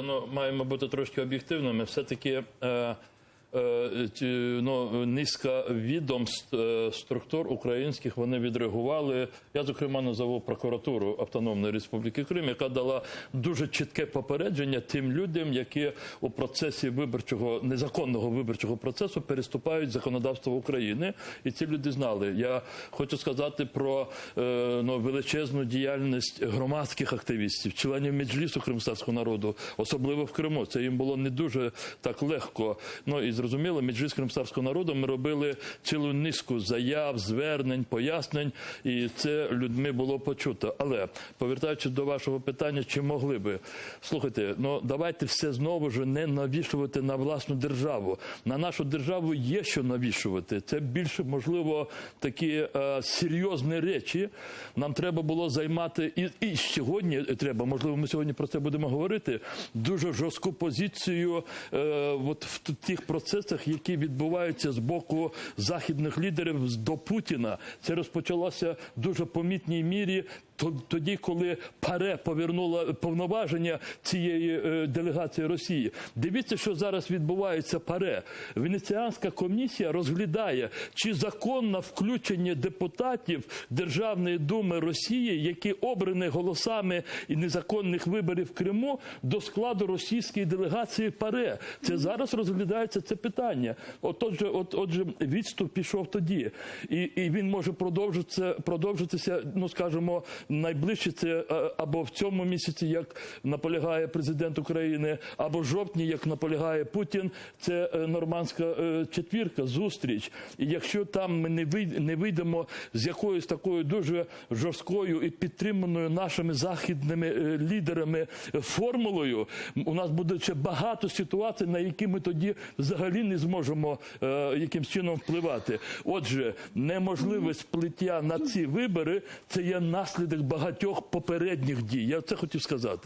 Ну, маємо бути трошки об'єктивними. Все-таки низка відомств, структур українських, вони відреагували. Я, зокрема, назову прокуратуру Автономної Республіки Крим, яка дала дуже чітке попередження тим людям, які у процесі виборчого, незаконного виборчого процесу переступають законодавство України. І ці люди знали. Я хочу сказати про величезну діяльність громадських активістів, членів Меджлісу кримського народу, особливо в Криму. Це їм було не дуже так легко. І зрозуміло, Меджліс кримського народу, ми робили цілу низку заяв, звернень, пояснень, і це людьми було почуто. Але, повертаючись до вашого питання, чи могли би? Слухайте, давайте все знову ж не навішувати на власну державу. На нашу державу є що навішувати. Це більше, можливо, такі серйозні речі. Нам треба було займати, і сьогодні треба, можливо, ми сьогодні про це будемо говорити, дуже жорстку позицію в тих процесах, які відбуваються з боку західних лідерів до Путіна. Це розпочалося в дуже помітній мірі тоді, коли ПАРЕ повернула повноваження цієї делегації Росії. Дивіться, що зараз відбувається ПАРЕ. Венеціанська комісія розглядає, чи законне включення депутатів Державної думи Росії, які обрані голосами і незаконних виборів в Криму, до російської делегації ПАРЕ. Це зараз розглядається це питання. Отже, відступ пішов тоді. І він може продовжитися, скажімо, найближче це або в цьому місяці, як наполягає президент України, або в жовтні, як наполягає Путін, це нормандська четвірка, зустріч. І якщо там ми не вийдемо з якоюсь такою дуже жорсткою і підтриманою нашими західними лідерами формулою, у нас буде ще багато ситуацій, на які ми тоді взагалі не зможемо якимсь чином впливати. Отже, неможливість вплиття на ці вибори – це є наслідок багатьох попередніх дій. Я це хотів сказати.